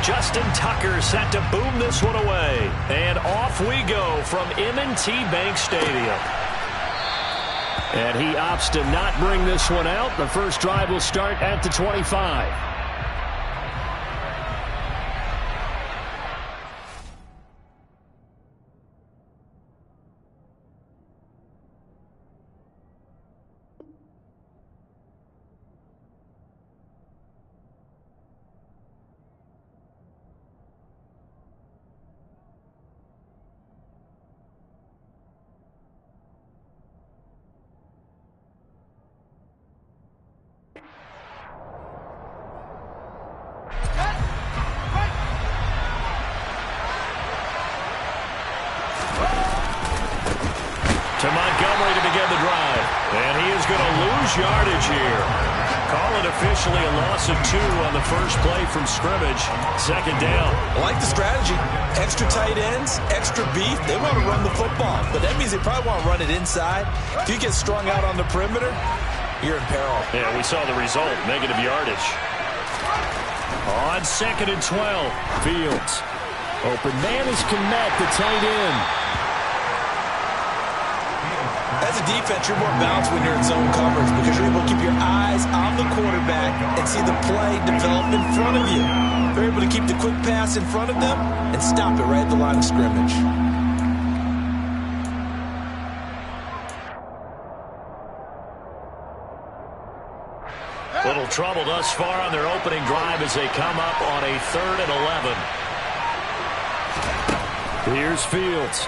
Justin Tucker set to boom this one away. And off we go from M&T Bank Stadium. And he opts to not bring this one out. The first drive will start at the 25. To Montgomery to begin the drive. And he is going to lose yardage here. Call it officially a loss of 2 on the first play from scrimmage. Second down. I like the strategy. Extra tight ends, extra beef. They want to run the football. But that means they probably want to run it inside. If you get strung out on the perimeter, you're in peril. Yeah, we saw the result. Negative yardage. On 2nd and 12. Fields. Open man is Kmet, the tight end. As a defense, you're more balanced when you're in zone coverage because you're able to keep your eyes on the quarterback and see the play develop in front of you. You're able to keep the quick pass in front of them and stop it right at the line of scrimmage. Little trouble thus far on their opening drive as they come up on a 3rd and 11. Here's Fields.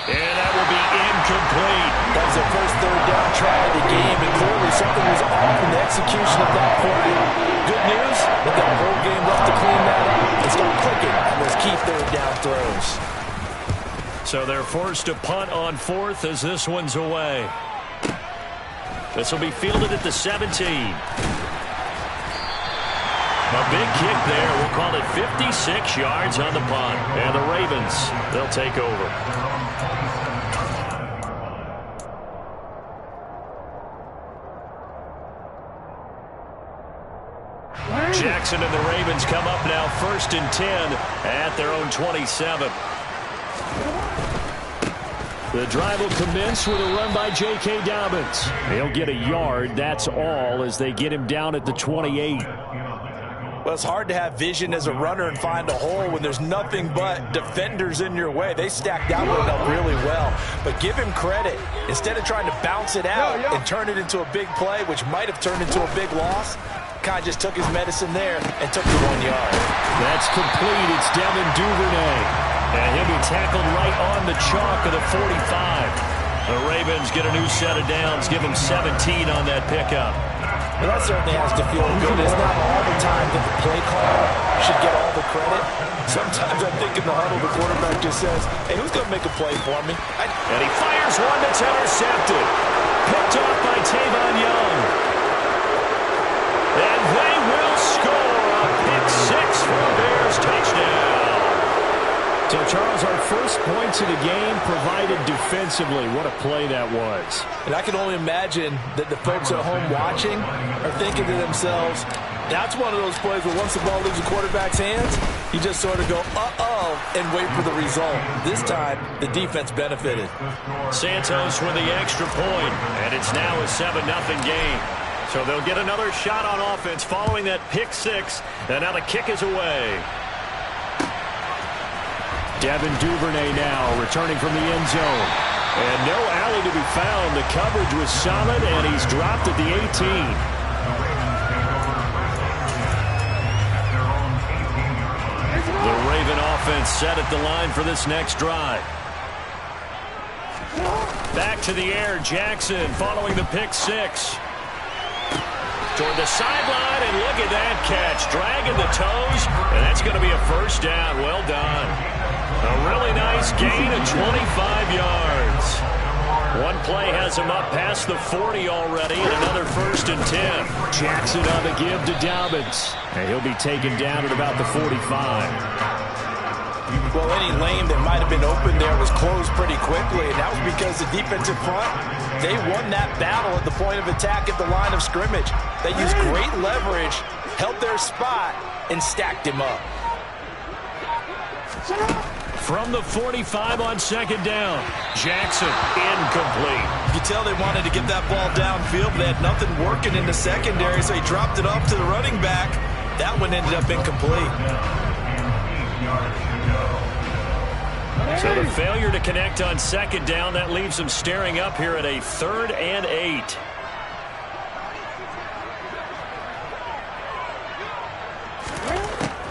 And that will be incomplete. That was their first 3rd down try of the game, and clearly something was off in the execution of that play. Good news, they've got a whole game left to clean that up and start clicking on those key 3rd down throws. So they're forced to punt on 4th as this one's away. This will be fielded at the 17. A big kick there. We'll call it 56 yards on the punt. And the Ravens, they'll take over. Jackson and the Ravens come up now 1st and 10 at their own 27. The drive will commence with a run by J.K. Dobbins. He'll get a yard, that's all, as they get him down at the 28. Well, it's hard to have vision as a runner and find a hole when there's nothing but defenders in your way. They stacked that one up really well. But give him credit. Instead of trying to bounce it out and turn it into a big play, which might have turned into a big loss, Kai just took his medicine there and took the 1 yard. That's complete. It's Devin Duvernay. And he'll be tackled right on the chalk of the 45. The Ravens get a new set of downs, give them 17 on that pickup. Well, that certainly has to feel good. It's not all the time that the play caller should get all the credit. Sometimes I think in the huddle, the quarterback just says, hey, who's going to make a play for me? And he fires one that's intercepted. Picked off by Tavon Young. And they will score a pick 6 for a Bears touchdown. So, Charles, our first points of the game provided defensively. What a play that was. And I can only imagine that the folks at home watching are thinking to themselves, that's one of those plays where once the ball leaves the quarterback's hands, you just sort of go, uh-oh, and wait for the result. This time, the defense benefited. Santos with the extra point, and it's now a 7-0 game. So they'll get another shot on offense following that pick 6, and now the kick is away. Devin Duvernay now returning from the end zone. And no alley to be found. The coverage was solid, and he's dropped at the 18. The Raven offense set at the line for this next drive. Back to the air, Jackson following the pick 6. Toward the sideline, and look at that catch. Dragging the toes, and that's going to be a first down. Well done. A really nice gain of 25 yards. One play has him up past the 40 already, and another 1st and 10. Jackson on the give to Dobbins. And he'll be taken down at about the 45. Well, any lane that might have been open there was closed pretty quickly, and that was because the defensive front, they won that battle at the point of attack at the line of scrimmage. They used great leverage held their spot, and stacked him up. From the 45 on second down, Jackson incomplete. You could tell they wanted to get that ball downfield, but they had nothing working in the secondary, so he dropped it off to the running back. That one ended up incomplete. So the failure to connect on second down, that leaves them staring up here at a 3rd and 8.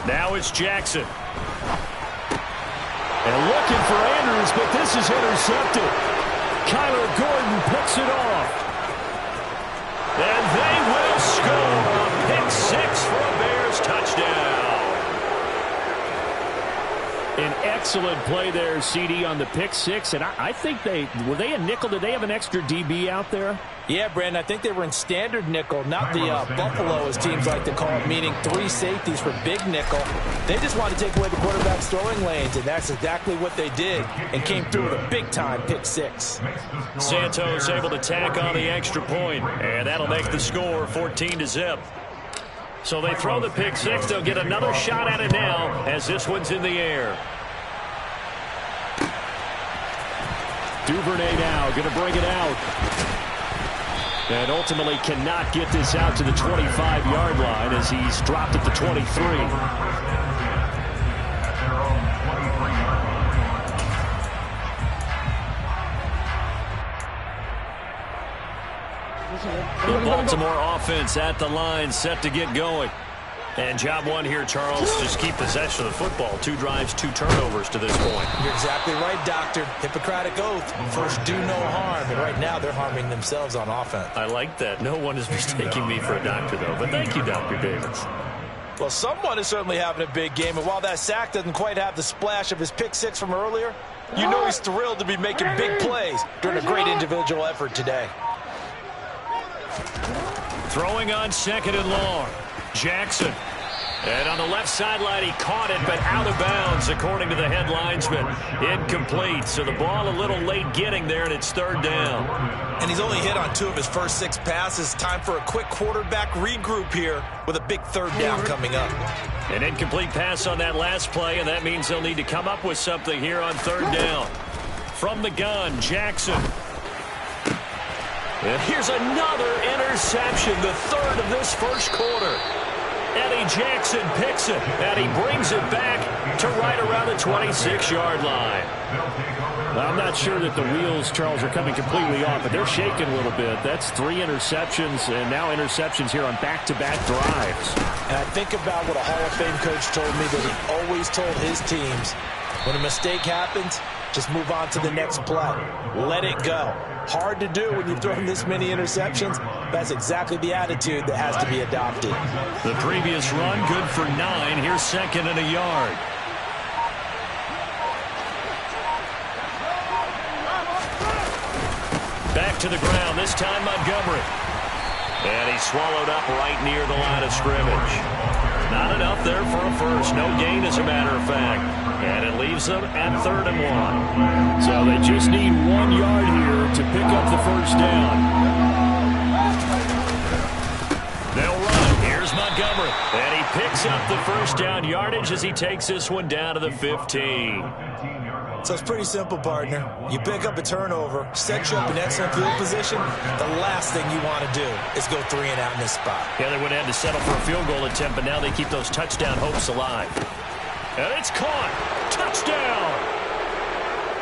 Now it's Jackson. And looking for Andrews, but this is intercepted. Kyler Gordon picks it off. And they will score a pick 6 for a Bears touchdown. An excellent play there, CD, on the pick 6. And I think were they a nickel? Did they have an extra DB out there? Yeah, Brandon, I think they were in standard nickel, not the Buffalo, as teams like to call it, meaning 3 safeties for big nickel. They just wanted to take away the quarterback's throwing lanes, and that's exactly what they did, and came through with a big-time pick 6. Santos able to tack on the extra point, and that'll make the score 14-0. So they throw the pick 6. They'll get another shot at it now as this one's in the air. Duvernay now going to bring it out. And ultimately cannot get this out to the 25-yard line as he's dropped at the 23. The Baltimore offense at the line, set to get going. And job one here, Charles, just keep possession of the football. 2 drives, 2 turnovers to this point. You're exactly right, Doctor. Hippocratic oath. First, do no harm. And right now, they're harming themselves on offense. I like that. No one is mistaking me for a doctor, though. But thank you, Dr. Davis. Well, someone is certainly having a big game. And while that sack doesn't quite have the splash of his pick 6 from earlier, you know he's thrilled to be making big plays during a great individual effort today. Throwing on 2nd and long. Jackson. And on the left sideline, he caught it, but out of bounds, according to the head linesman. Incomplete, so the ball a little late getting there, and it's 3rd down. And he's only hit on 2 of his first 6 passes. Time for a quick quarterback regroup here with a big 3rd down coming up. An incomplete pass on that last play, and that means they'll need to come up with something here on 3rd down. From the gun, Jackson. And here's another interception, the 3rd of this first quarter. Eddie Jackson picks it, and he brings it back to right around the 26-yard line. Well, I'm not sure that the wheels, Charles, are coming completely off, but they're shaking a little bit. That's 3 interceptions, and now interceptions here on back-to-back drives. And I think about what a Hall of Fame coach told me that he always told his teams, when a mistake happens, just move on to the next play. Let it go. Hard to do when you've thrown this many interceptions. That's exactly the attitude that has to be adopted. The previous run, good for 9. Here's 2nd and a yard. Back to the ground, this time Montgomery. And he's swallowed up right near the line of scrimmage. Not enough there for a first. No gain, as a matter of fact. And it leaves them at 3rd and 1. So they just need 1 yard here to pick up the first down. They'll run. Here's Montgomery. And he picks up the first down yardage as he takes this one down to the 15. So it's pretty simple, partner. You pick up a turnover, set you up in excellent field position. The last thing you want to do is go 3 and out in this spot. Yeah, they would have had to settle for a field goal attempt, but now they keep those touchdown hopes alive. And it's caught. Touchdown.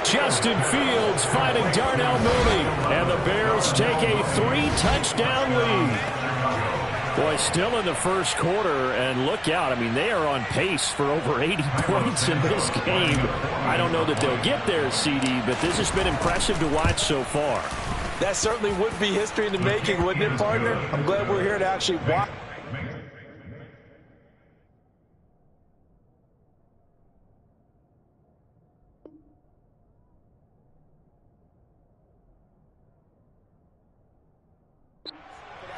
Justin Fields finding Darnell Mooney. And the Bears take a 3-touchdown lead. Boy, still in the first quarter, and look out. I mean, they are on pace for over 80 points in this game. I don't know that they'll get there, CD, but this has been impressive to watch so far. That certainly would be history in the making, wouldn't it, partner? I'm glad we're here to actually watch.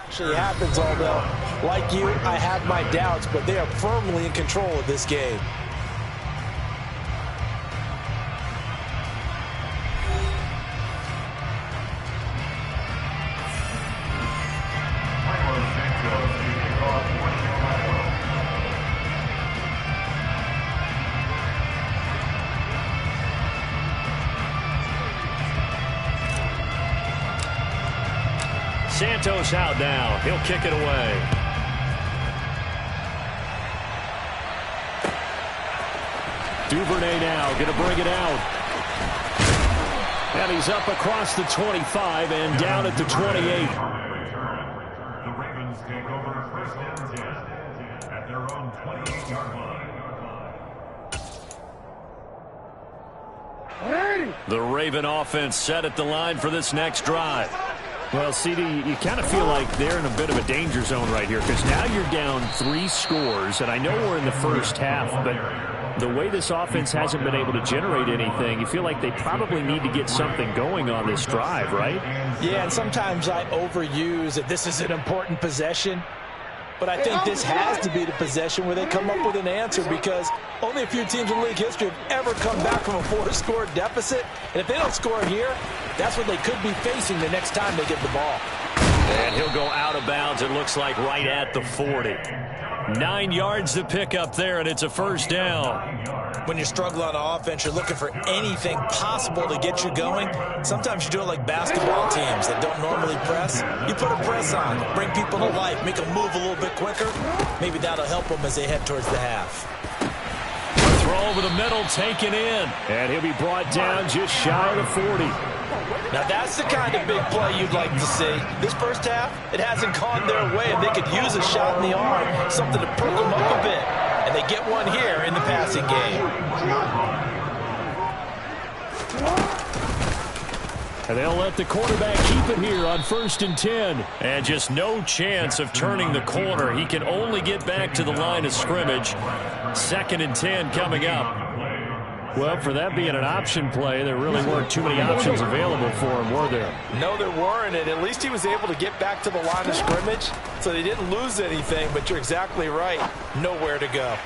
Actually happens, although, like you, I have my doubts, but they are firmly in control of this game. Santos out now. He'll kick it away. Duvernay now going to bring it out. And he's up across the 25 and down at the 28. The Ravens take over first and 10 at their own 28-yard line. The Raven offense set at the line for this next drive. Well, CD, you kind of feel like they're in a bit of a danger zone right here because now you're down 3 scores, and I know we're in the first half, but the way this offense hasn't been able to generate anything, you feel like they probably need to get something going on this drive, right? Yeah, and sometimes I overuse that this is an important possession. But I think this has to be the possession where they come up with an answer because only a few teams in league history have ever come back from a 4-score deficit. And if they don't score here, that's what they could be facing the next time they get the ball. And he'll go out of bounds, it looks like, right at the 40. 9 yards to pick up there, and it's a first down. When you struggle on offense, you're looking for anything possible to get you going. Sometimes you do it like basketball teams that don't normally press. You put a press on, bring people to life, make them move a little bit quicker. Maybe that'll help them as they head towards the half. Throw over the middle, taken in. And he'll be brought down just shy of the 40. Now that's the kind of big play you'd like to see. This first half, it hasn't gone their way, and they could use a shot in the arm, something to perk them up a bit. And they get one here in the passing game. And they'll let the quarterback keep it here on 1st and 10. And just no chance of turning the corner. He can only get back to the line of scrimmage. 2nd and 10 coming up. Well, for that being an option play, there really weren't too many options available for him, were there? No, there weren't, and at least he was able to get back to the line of scrimmage, so they didn't lose anything, but you're exactly right. Nowhere to go.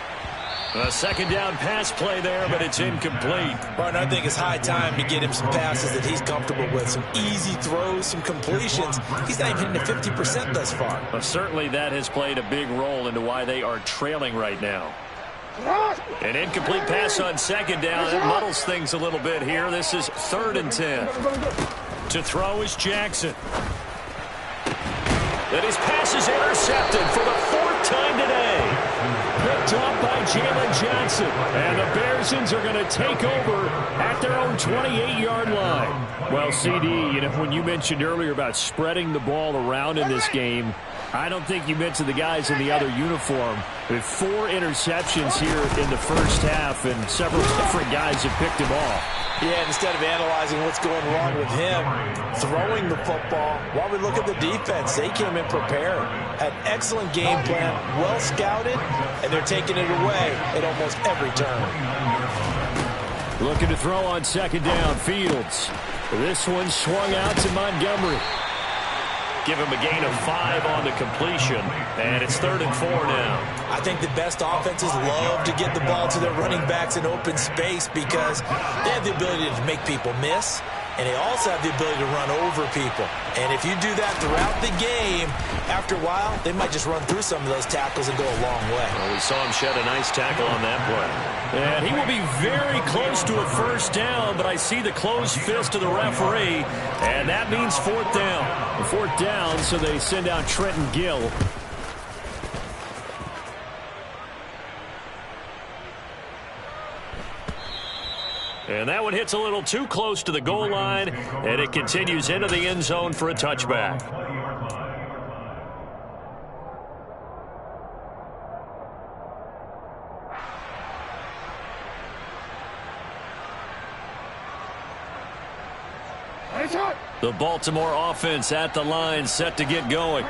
A 2nd down pass play there, but it's incomplete. Martin, I think it's high time to get him some passes that he's comfortable with, some easy throws, some completions. He's not even hitting the 50% thus far. Well, certainly that has played a big role into why they are trailing right now. An incomplete pass on 2nd down. It muddles things a little bit here. This is 3rd and 10. To throw is Jackson. And his pass is intercepted for the 4th time today. Picked off by Jalen Johnson. And the Bearsons are going to take over at their own 28-yard line. Well, CD, you know, when you mentioned earlier about spreading the ball around in this game, I don't think you mentioned the guys in the other uniform. With 4 interceptions here in the first half, and several different guys have picked him off. Yeah, and instead of analyzing what's going wrong with him, throwing the football, while we look at the defense, they came in prepared. Had excellent game plan, well scouted, and they're taking it away at almost every turn. Looking to throw on 2nd down, Fields. This one swung out to Montgomery. Give him a gain of 5 on the completion, and it's 3rd and 4 now. I think the best offenses love to get the ball to their running backs in open space because they have the ability to make people miss, and they also have the ability to run over people. And if you do that throughout the game, after a while, they might just run through some of those tackles and go a long way. Well, we saw him shed a nice tackle on that play. And he will be very close to a 1st down, but I see the closed fist of the referee, and that means 4th down. 4th down, so they send out Trenton Gill. And that one hits a little too close to the goal line, and it continues into the end zone for a touchback. The Baltimore offense at the line, set to get going.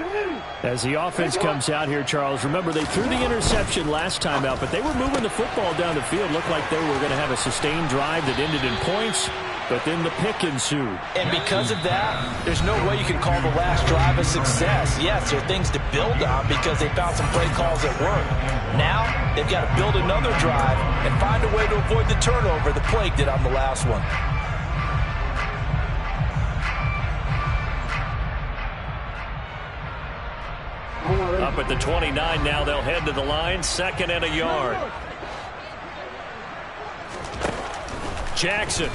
As the offense comes out here, Charles, remember they threw the interception last time out, but they were moving the football down the field. Looked like they were going to have a sustained drive that ended in points, but then the pick ensued. And because of that, there's no way you can call the last drive a success. Yes, there are things to build on because they found some play calls that work. Now, they've got to build another drive and find a way to avoid the turnover the Plague did on the last one. Up at the 29 now, they'll head to the line, 2nd and a yard. Jackson.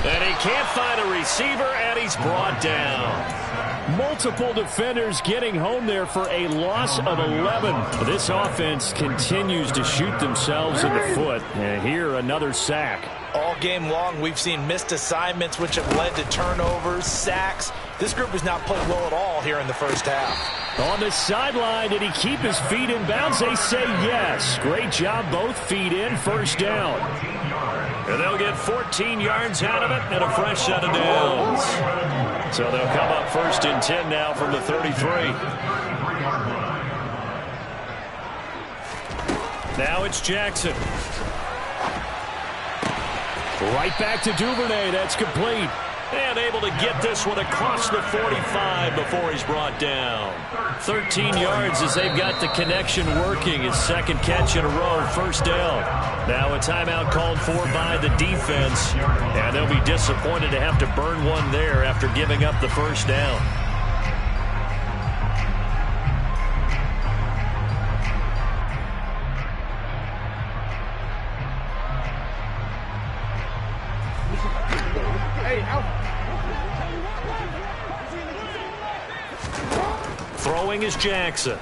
And he he can't find a receiver, and he's brought down. Multiple defenders getting home there for a loss of 11. This offense continues to shoot themselves in the foot. And here, another sack. All game long, we've seen missed assignments, which have led to turnovers, sacks. This group has not played well at all here in the first half. On the sideline, did he keep his feet in bounds? They say yes. Great job, both feet in, first down. And they'll get 14 yards out of it and a fresh set of downs. So they'll come up first and 10 now from the 33. Now it's Jackson. Right back to Duvernay. That's complete. And able to get this one across the 45 before he's brought down. 13 yards as they've got the connection working. His second catch in a row, first down. Now a timeout called for by the defense. And they'll be disappointed to have to burn one there after giving up the first down. Throwing is Jackson.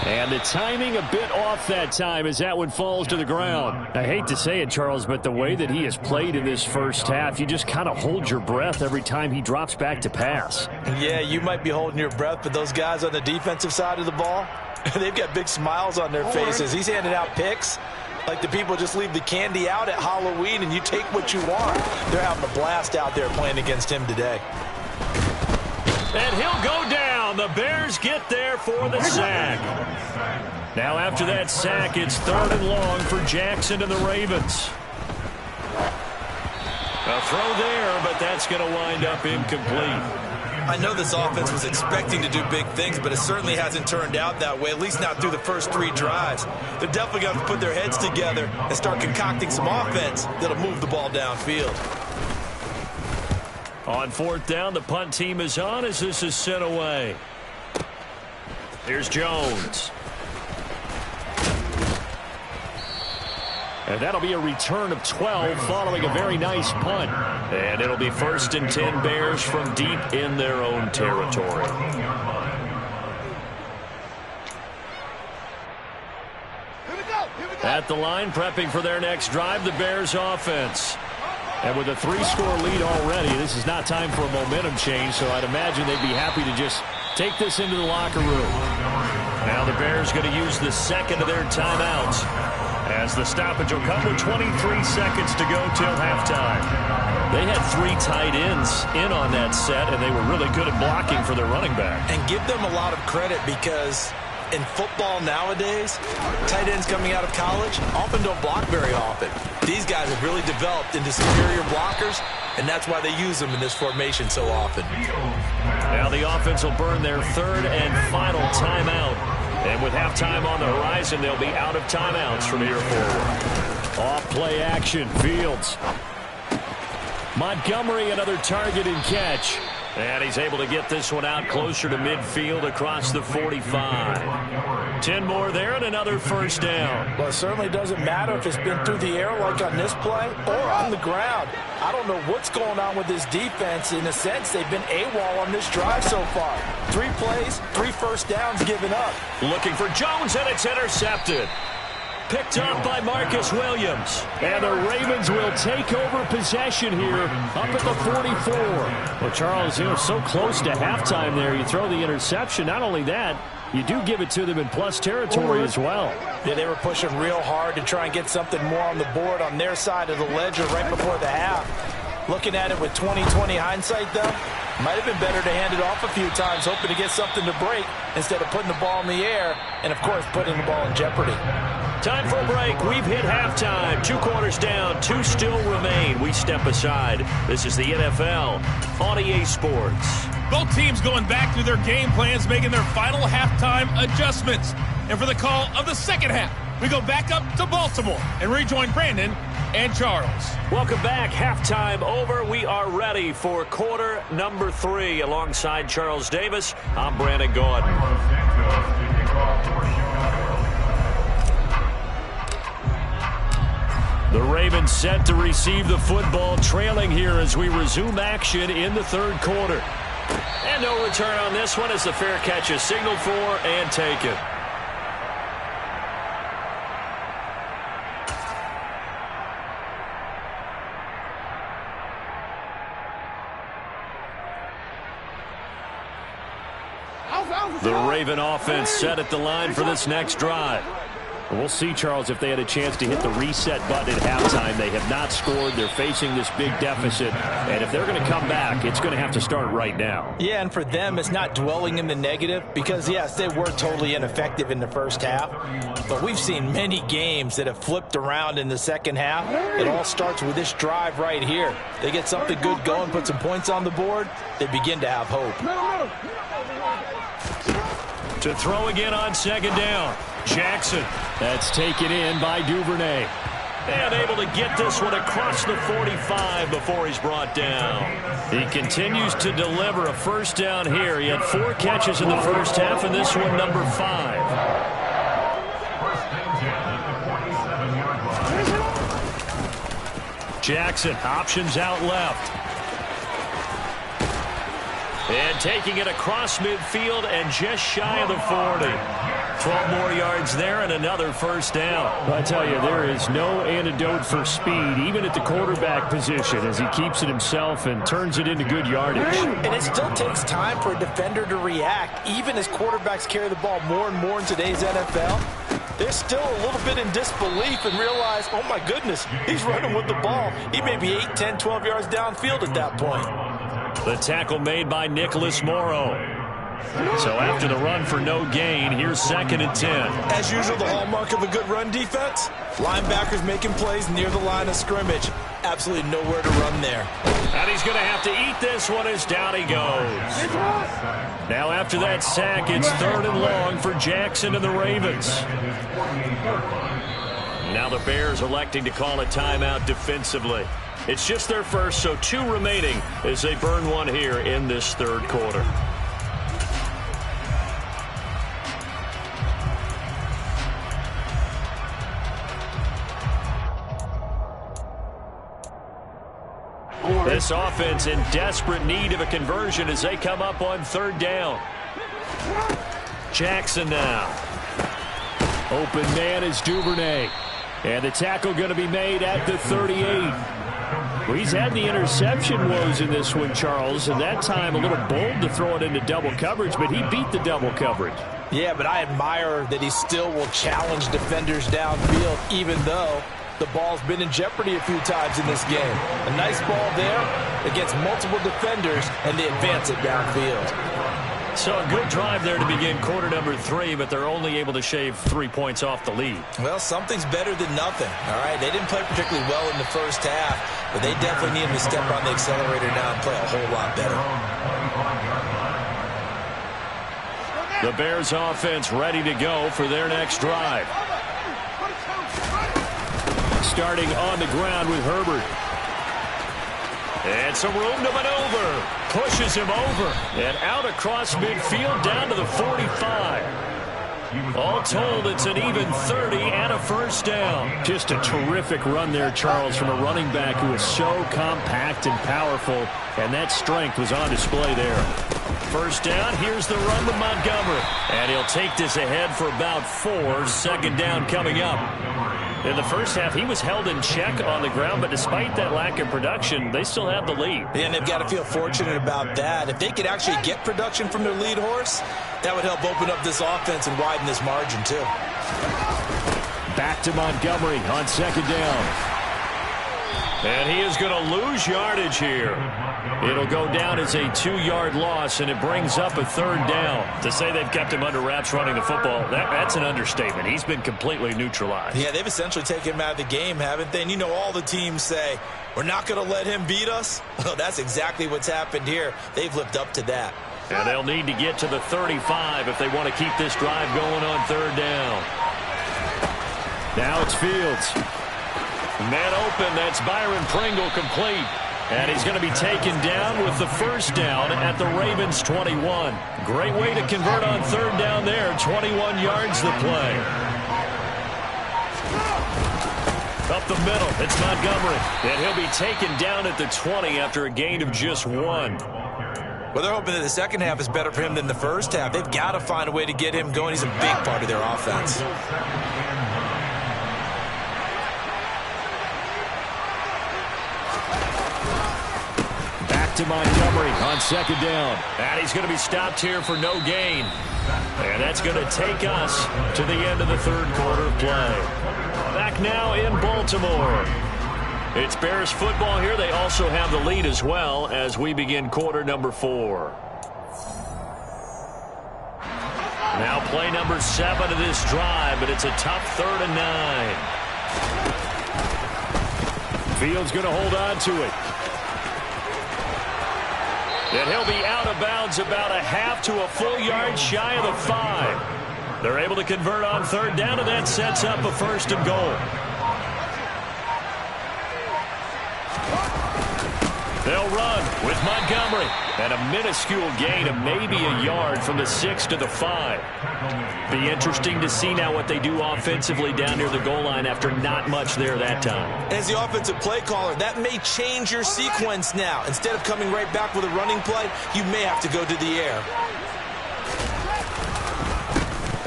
And the timing a bit off that time as that one falls to the ground. I hate to say it, Charles, but the way that he has played in this first half, you just kind of hold your breath every time he drops back to pass. Yeah, you might be holding your breath, but those guys on the defensive side of the ball, they've got big smiles on their faces. He's handing out picks like the people just leave the candy out at Halloween and you take what you want. They're having a blast out there playing against him today. And he'll go down. The Bears get there for the sack. Now after that sack, it's 3rd and long for Jackson and the Ravens. A throw there, but that's going to wind up incomplete. I know this offense was expecting to do big things, but it certainly hasn't turned out that way, at least not through the first 3 drives. They're definitely going to put their heads together and start concocting some offense that'll move the ball downfield. On 4th down, the punt team is on as this is sent away. Here's Jones. And that'll be a return of 12 following a very nice punt. And it'll be 1st and 10 Bears from deep in their own territory. At the line, prepping for their next drive, the Bears offense. And with a 3-score lead already, this is not time for a momentum change, so I'd imagine they'd be happy to just take this into the locker room. Now the Bears going to use the second of their timeouts as the stoppage will come with 23 seconds to go till halftime. They had 3 tight ends in on that set, and they were really good at blocking for their running back. And give them a lot of credit because in football nowadays, tight ends coming out of college often don't block very often. These guys have really developed into superior blockers, and that's why they use them in this formation so often. Now the offense will burn their 3rd and final timeout. And with halftime on the horizon, they'll be out of timeouts from here forward. Off play action, Fields. Montgomery, another target and catch. And he's able to get this one out closer to midfield across the 45. 10 more there and another first down. Well, it certainly doesn't matter if it's been through the air like on this play or on the ground. I don't know what's going on with this defense. In a sense, they've been AWOL on this drive so far. 3 plays, 3 first downs given up. Looking for Jones, and it's intercepted. Picked up by Marcus Williams. And the Ravens will take over possession here up at the 44. Well, Charles, so close to halftime there. You throw the interception. Not only that, you do give it to them in plus territory as well. Yeah, they were pushing real hard to try and get something more on the board on their side of the ledger right before the half. Looking at it with 20/20 hindsight, though, might have been better to hand it off a few times, hoping to get something to break instead of putting the ball in the air and, of course, putting the ball in jeopardy. Time for a break. We've hit halftime. 2 quarters down. 2 still remain. We step aside. This is the NFL on EA Sports. Both teams going back through their game plans, making their final halftime adjustments. And for the call of the second half, we go back up to Baltimore and rejoin Brandon and Charles. Welcome back. Halftime over. We are ready for quarter number 3. Alongside Charles Davis, I'm Brandon Gordon. The Ravens set to receive the football, trailing here as we resume action in the third quarter. And no return on this one as the fair catch is signaled for and taken. The Raven offense set at the line for this next drive. We'll see, Charles, if they had a chance to hit the reset button at halftime. They have not scored. They're facing this big deficit. And if they're going to come back, it's going to have to start right now. Yeah, and for them, it's not dwelling in the negative because, yes, they were totally ineffective in the first half. But we've seen many games that have flipped around in the second half. It all starts with this drive right here. They get something good going, put some points on the board, they begin to have hope. To throw again on second down. Jackson. That's taken in by Duvernay. And able to get this one across the 45 before he's brought down. He continues to deliver a first down here. He had 4 catches in the first half, and this one number 5. Jackson, options out left. And taking it across midfield and just shy of the 40. 12 more yards there and another first down. I tell you, there is no antidote for speed, even at the quarterback position, as he keeps it himself and turns it into good yardage. And it still takes time for a defender to react, even as quarterbacks carry the ball more and more in today's NFL. They're still a little bit in disbelief and realize, oh my goodness, he's running with the ball. He may be 8, 10, 12 yards downfield at that point. The tackle made by Nicholas Morrow. So after the run for no gain, here's 2nd and 10. As usual, the hallmark of a good run defense, linebackers making plays near the line of scrimmage. Absolutely nowhere to run there. And he's going to have to eat this one as down he goes. Now after that sack, it's 3rd and long for Jackson and the Ravens. Now the Bears electing to call a timeout defensively. It's just their first, so 2 remaining as they burn one here in this third quarter. This offense in desperate need of a conversion as they come up on 3rd down. Jackson now. Open man is Duvernay. And the tackle going to be made at the 38. Well, he's had the interception woes in this one, Charles, and that time a little bold to throw it into double coverage, but he beat the double coverage. Yeah, but I admire that he still will challenge defenders downfield, even though the ball's been in jeopardy a few times in this game. A nice ball there against multiple defenders, and they advance it downfield. So a good drive there to begin quarter number 3, but they're only able to shave 3 points off the lead. Well, something's better than nothing, all right? They didn't play particularly well in the first half, but they definitely need him to step on the accelerator now and play a whole lot better. The Bears offense ready to go for their next drive. Starting on the ground with Herbert. And some room to maneuver. Pushes him over. And out across midfield down to the 45. All told, it's an even 30 and a first down. Just a terrific run there, Charles, from a running back who is so compact and powerful. And that strength was on display there. First down, here's the run to Montgomery. And he'll take this ahead for about 4. 2nd down coming up. In the first half, he was held in check on the ground, but despite that lack of production, they still have the lead. And they've got to feel fortunate about that. If they could actually get production from their lead horse, that would help open up this offense and widen this margin, too. Back to Montgomery on 2nd down. And he is going to lose yardage here. It'll go down as a 2-yard loss, and it brings up a 3rd down. To say they've kept him under wraps running the football, that's an understatement. He's been completely neutralized. Yeah, they've essentially taken him out of the game, haven't they? And you know all the teams say, we're not going to let him beat us. Well, that's exactly what's happened here. They've lived up to that. And they'll need to get to the 35 if they want to keep this drive going on 3rd down. Now it's Fields. Man open, that's Byron Pringle complete. And he's going to be taken down with the first down at the Ravens 21. Great way to convert on 3rd down there. 21 yards the play. Up the middle, it's Montgomery. And he'll be taken down at the 20 after a gain of just 1. Well, they're hoping that the second half is better for him than the first half. They've got to find a way to get him going. He's a big part of their offense. Back to Montgomery on second down. And he's going to be stopped here for no gain. And that's going to take us to the end of the third quarter of play. Back now in Baltimore. It's Bears football here. They also have the lead as well as we begin quarter number 4. Now play number 7 of this drive, but it's a tough 3rd and 9. Fields going to hold on to it. And he'll be out of bounds about a half to a full yard shy of the 5. They're able to convert on 3rd down, and that sets up a 1st and goal. They'll run with Montgomery. And a minuscule gain of maybe a yard from the 6 to the 5. Be interesting to see now what they do offensively down near the goal line after not much there that time. As the offensive play caller, that may change your sequence now. Instead of coming right back with a running play, you may have to go to the air.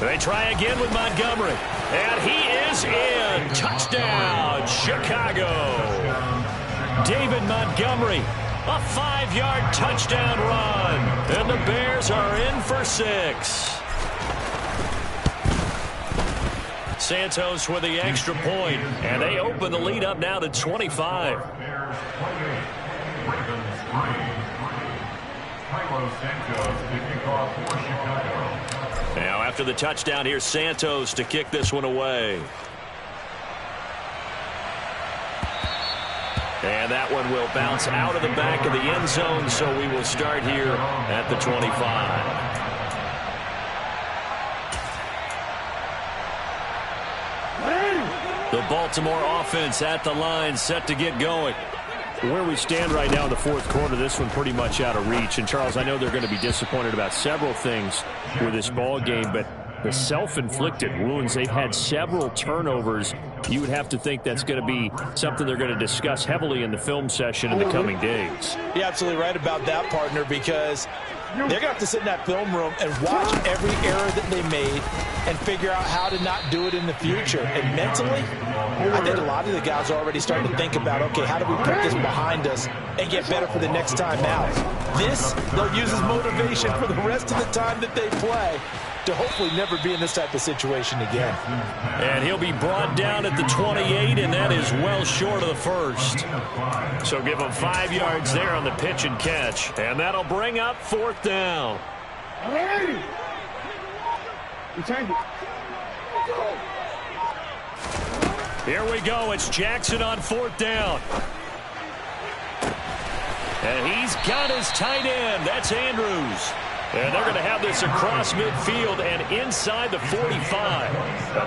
They try again with Montgomery. And he is in. Touchdown, Chicago. David Montgomery, a 5-yard touchdown run. And the Bears are in for 6. Santos with the extra point. And they open the lead up now to 25. Bears 28, Ravens 3. Carlos Santos to kick off for Chicago. Now after the touchdown, here's Santos to kick this one away. And that one will bounce out of the back of the end zone, so we will start here at the 25. The Baltimore offense at the line, set to get going. Where we stand right now in the fourth quarter, this one pretty much out of reach. And, Charles, I know they're going to be disappointed about several things with this ball game, but the self-inflicted wounds, they've had several turnovers. You would have to think that's going to be something they're going to discuss heavily in the film session in the coming days. You're absolutely right about that, partner, because they're going to have to sit in that film room and watch every error that they made and figure out how to not do it in the future. And mentally, I think a lot of the guys are already starting to think about, okay, how do we put this behind us and get better for the next time out? This, they'll use as motivation for the rest of the time that they play to hopefully never be in this type of situation again. And he'll be brought down at the 28, and that is well short of the 1st. So give him 5 yards there on the pitch and catch. And that'll bring up 4th down. Here we go. It's Jackson on 4th down. And he's got his tight end. That's Andrews. And they're going to have this across midfield and inside the 45.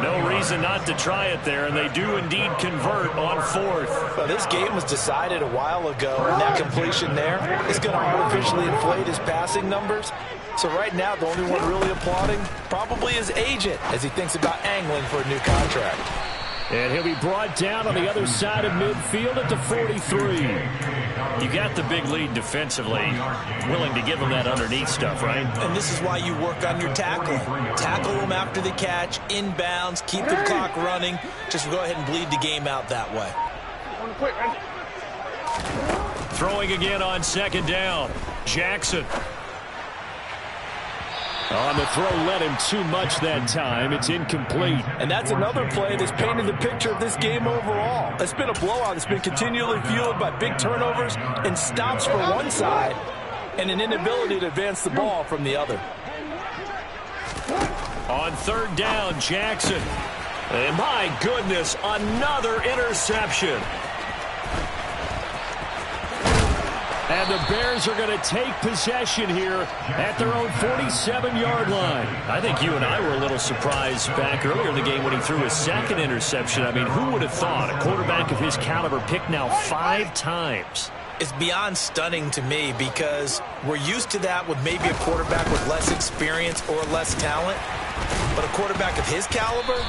No reason not to try it there, and they do indeed convert on 4th. Well, this game was decided a while ago, and that completion there is going to artificially inflate his passing numbers. So right now, the only one really applauding probably his agent as he thinks about angling for a new contract. And he'll be brought down on the other side of midfield at the 43. You got the big lead defensively, willing to give him that underneath stuff, right? And this is why you work on your tackling. Tackle them after the catch, inbounds, keep the clock running. Just go ahead and bleed the game out that way. Throwing again on 2nd down. Jackson. On the throw, led him too much that time. It's incomplete. And that's another play that's painted the picture of this game overall. It's been a blowout. It's been continually fueled by big turnovers and stops for one side and an inability to advance the ball from the other. On 3rd down, Jackson. And my goodness, another interception. And the Bears are going to take possession here at their own 47-yard line. I think you and I were a little surprised back earlier in the game when he threw his 2nd interception. I mean, who would have thought a quarterback of his caliber picked now 5 times? It's beyond stunning to me because we're used to that with maybe a quarterback with less experience or less talent. But a quarterback of his caliber,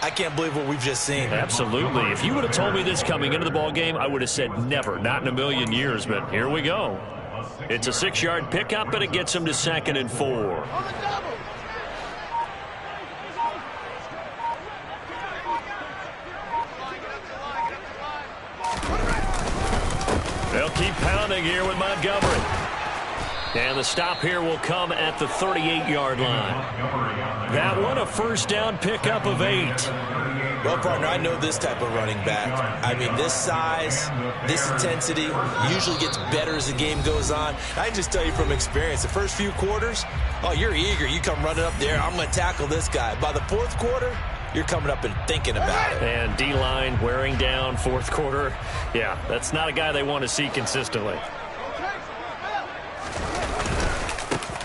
I can't believe what we've just seen. Absolutely. If you would have told me this coming into the ball game, I would have said never, not in a million years. But here we go. It's a 6-yard pickup, and it gets him to 2nd and 4. They'll keep pounding here with Montgomery. And the stop here will come at the 38-yard line. That one a first down pickup of 8. Well, partner, I know this type of running back. I mean, this size, this intensity usually gets better as the game goes on. I can just tell you from experience, the first few quarters, oh, you're eager. You come running up there, I'm going to tackle this guy. By the 4th quarter, you're coming up and thinking about it. And D-line wearing down 4th quarter. Yeah, that's not a guy they want to see consistently.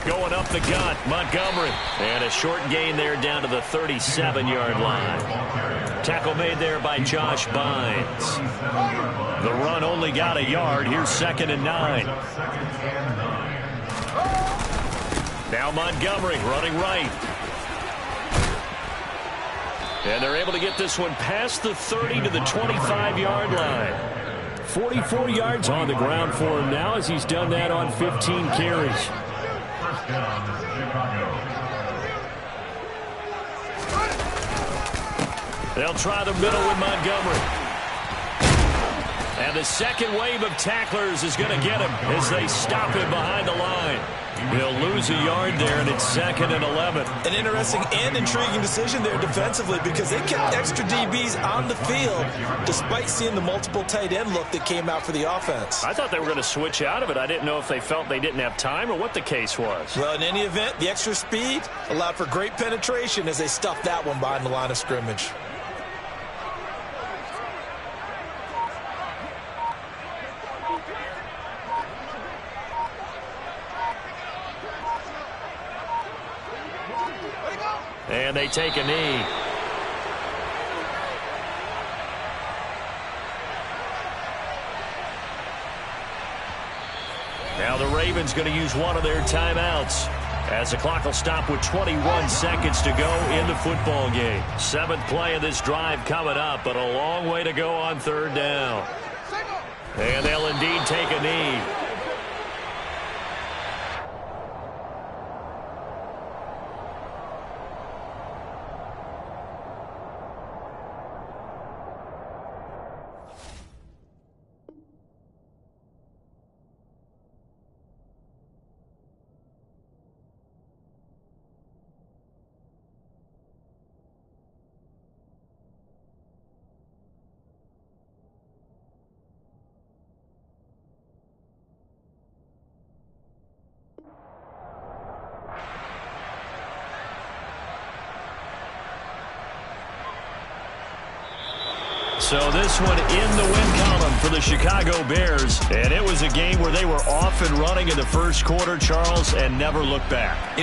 Going up the gut, Montgomery. And a short gain there down to the 37-yard line. Tackle made there by Josh Bynes. The run only got a yard. Here's 2nd and 9. Now Montgomery running right. And they're able to get this one past the 30 to the 25-yard line. 44 yards on the ground for him now as he's done that on 15 carries. They'll try the middle with Montgomery. And the second wave of tacklers is going to get him as they stop him behind the line. He'll lose a yard there, and it's 2nd and 11. An interesting and intriguing decision there defensively because they kept extra DBs on the field despite seeing the multiple tight end look that came out for the offense. I thought they were going to switch out of it. I didn't know if they felt they didn't have time or what the case was. Well, in any event, the extra speed allowed for great penetration as they stuffed that one behind the line of scrimmage. And they take a knee. Now the Ravens going to use one of their timeouts as the clock will stop with 21 seconds to go in the football game. 7th play of this drive coming up, but a long way to go on 3rd down. And they'll indeed take a knee. So this one in the win column for the Chicago Bears. And it was a game where they were off and running in the first quarter, Charles, and never looked back.